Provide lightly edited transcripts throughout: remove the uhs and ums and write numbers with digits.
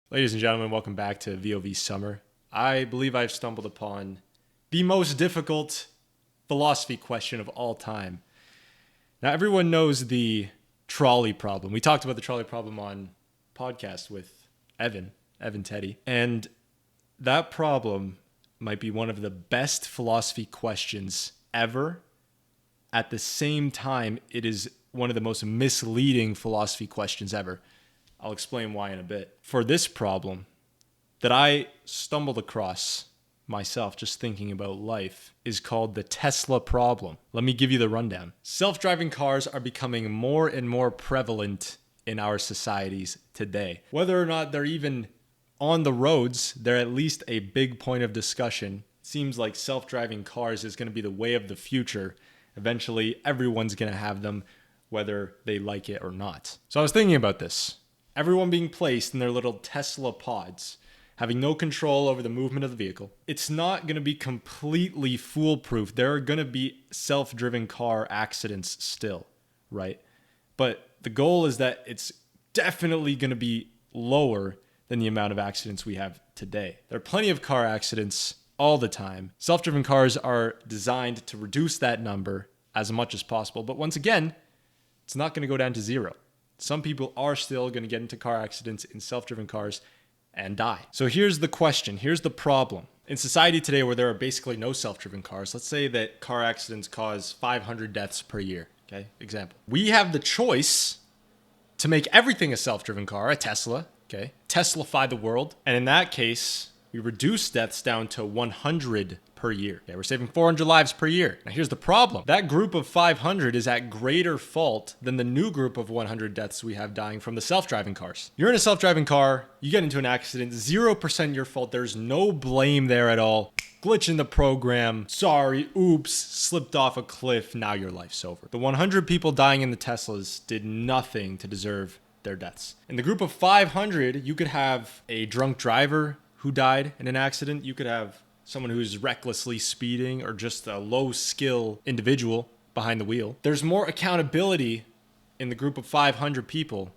Ladies and gentlemen, welcome back to VOV Summer. I believe I've stumbled upon the most difficult philosophy question of all time. Now, everyone knows the trolley problem. We talked about the trolley problem on podcast with Evan Teddy, and that problem might be one of the best philosophy questions ever. At the same time, it is one of the most misleading philosophy questions ever. I'll explain why in a bit. For this problem that I stumbled across myself just thinking about life is called the Tesla problem. Let me give you the rundown. Self-driving cars are becoming more and more prevalent in our societies today. Whether or not they're even on the roads, they're at least a big point of discussion. It seems like self-driving cars is going to be the way of the future. Eventually, everyone's going to have them, whether they like it or not. So I was thinking about this. Everyone being placed in their little Tesla pods, having no control over the movement of the vehicle. It's not going to be completely foolproof. There are going to be self-driven car accidents still, right? But the goal is that it's definitely going to be lower than the amount of accidents we have today. There are plenty of car accidents all the time. Self-driven cars are designed to reduce that number as much as possible. But once again, it's not going to go down to zero. Some people are still going to get into car accidents in self-driven cars and die. So here's the question. Here's the problem. In society today where there are basically no self-driven cars, let's say that car accidents cause 500 deaths per year. Okay, example. We have the choice to make everything a self-driven car, a Tesla, okay? Teslafy the world. And in that case, we reduce deaths down to 100 per year. Okay, we're saving 400 lives per year. Now here's the problem. That group of 500 is at greater fault than the new group of 100 deaths we have dying from the self-driving cars. You're in a self-driving car, you get into an accident, 0% your fault. There's no blame there at all. Glitch in the program. Sorry, oops, slipped off a cliff. Now your life's over. The 100 people dying in the Teslas did nothing to deserve their deaths. In the group of 500, you could have a drunk driver who died in an accident. You could have someone who's recklessly speeding or just a low skill individual behind the wheel. There's more accountability in the group of 500 people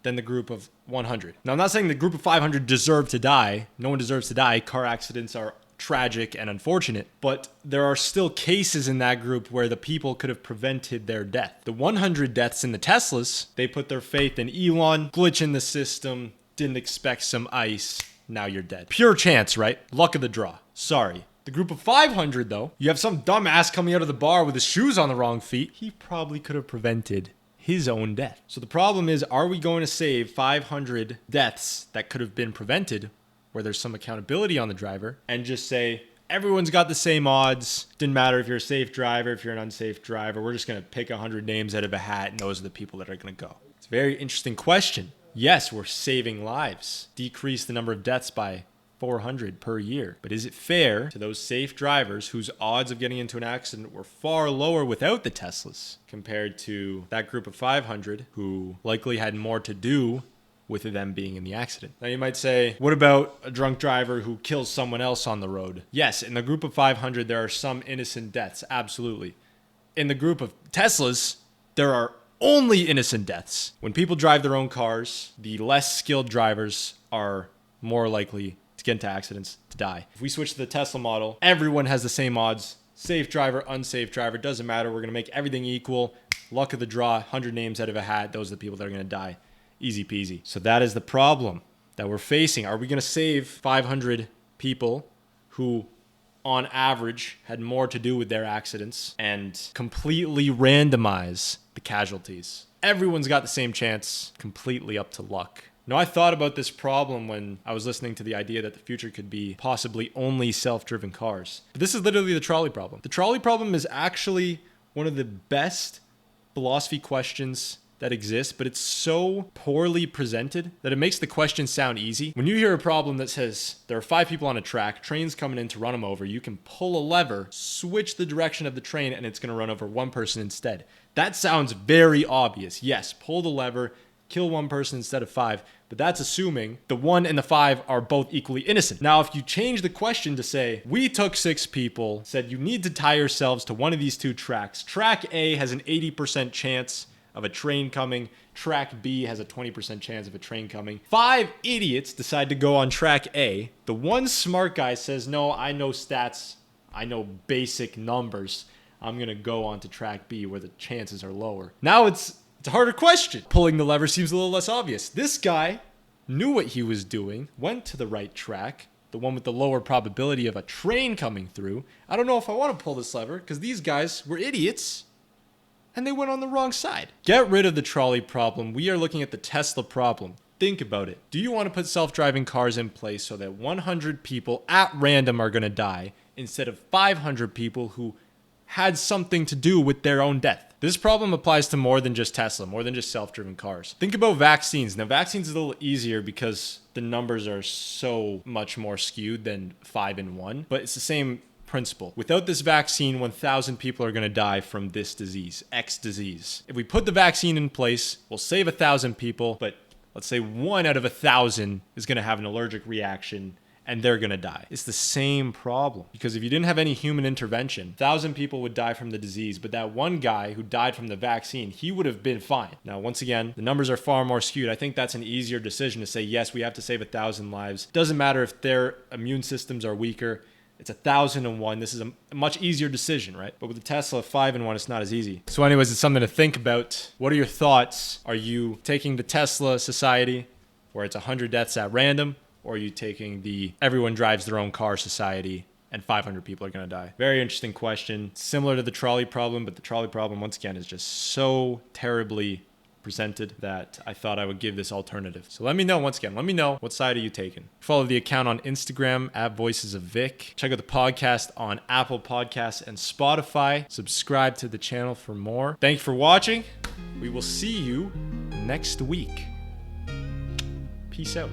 than the group of 100. Now, I'm not saying the group of 500 deserve to die. No one deserves to die. Car accidents are tragic and unfortunate, but there are still cases in that group where the people could have prevented their death. The 100 deaths in the Teslas, they put their faith in Elon, glitch in the system, didn't expect some ice, now you're dead. Pure chance, right? Luck of the draw. Sorry. The group of 500, though, you have some dumbass coming out of the bar with his shoes on the wrong feet. He probably could have prevented his own death. So the problem is, are we going to save 500 deaths that could have been prevented where there's some accountability on the driver and just say, everyone's got the same odds. Didn't matter if you're a safe driver, if you're an unsafe driver. We're just going to pick 100 names out of a hat and those are the people that are going to go. It's a very interesting question. Yes, we're saving lives. Decrease the number of deaths by 400 per year. But is it fair to those safe drivers whose odds of getting into an accident were far lower without the Teslas compared to that group of 500 who likely had more to do with them being in the accident? Now you might say, what about a drunk driver who kills someone else on the road? Yes, in the group of 500, there are some innocent deaths. Absolutely. In the group of Teslas, there are only innocent deaths. When people drive their own cars, the less skilled drivers are more likely to get into accidents, to die. If we switch to the Tesla model, everyone has the same odds. Safe driver, unsafe driver, doesn't matter. We're going to make everything equal. Luck of the draw, 100 names out of a hat. Those are the people that are going to die. Easy peasy. So that is the problem that we're facing. Are we going to save 500 people who on average had more to do with their accidents and completely randomize the casualties? Everyone's got the same chance, completely up to luck. Now, I thought about this problem when I was listening to the idea that the future could be possibly only self-driven cars. But this is literally the trolley problem. The trolley problem is actually one of the best philosophy questions that exists, but it's so poorly presented that it makes the question sound easy. When you hear a problem that says there are 5 people on a track, train's coming in to run them over, you can pull a lever, switch the direction of the train, and it's going to run over one person instead. That sounds very obvious. Yes, pull the lever, kill one person instead of 5, but that's assuming the 1 and the 5 are both equally innocent. Now, if you change the question to say, we took 6 people, said you need to tie yourselves to one of these 2 tracks. Track A has an 80% chance of a train coming. Track B has a 20% chance of a train coming. 5 idiots decide to go on track A. The one smart guy says, no, I know stats. I know basic numbers. I'm going to go on to track B where the chances are lower. Now it's a harder question. Pulling the lever seems a little less obvious. This guy knew what he was doing, went to the right track, the one with the lower probability of a train coming through. I don't know if I want to pull this lever because these guys were idiots and they went on the wrong side. Get rid of the trolley problem. We are looking at the Tesla problem. Think about it. Do you want to put self-driving cars in place so that 100 people at random are going to die instead of 500 people who had something to do with their own death? This problem applies to more than just Tesla, more than just self-driven cars. Think about vaccines. Now, vaccines is a little easier because the numbers are so much more skewed than 5 and 1, but it's the same principle. Without this vaccine, 1,000 people are going to die from this disease, X disease. If we put the vaccine in place, we'll save 1,000 people, but let's say 1 out of 1,000 is going to have an allergic reaction and they're going to die. It's the same problem because if you didn't have any human intervention, 1,000 people would die from the disease, but that one guy who died from the vaccine, he would have been fine. Now, once again, the numbers are far more skewed. I think that's an easier decision to say, yes, we have to save 1,000 lives. Doesn't matter if their immune systems are weaker. It's 1,001. This is a much easier decision, right? But with the Tesla 5 and 1, it's not as easy. So anyways, it's something to think about. What are your thoughts? Are you taking the Tesla society where it's 100 deaths at random? Or are you taking the everyone drives their own car society and 500 people are going to die? Very interesting question. Similar to the trolley problem, but the trolley problem, once again, is just so terribly presented that I thought I would give this alternative. So let me know, once again, let me know, what side are you taking? Follow the account on Instagram at Voices of Vic. Check out the podcast on Apple Podcasts and Spotify. Subscribe to the channel for more. Thank you for watching. We will see you next week. Peace out.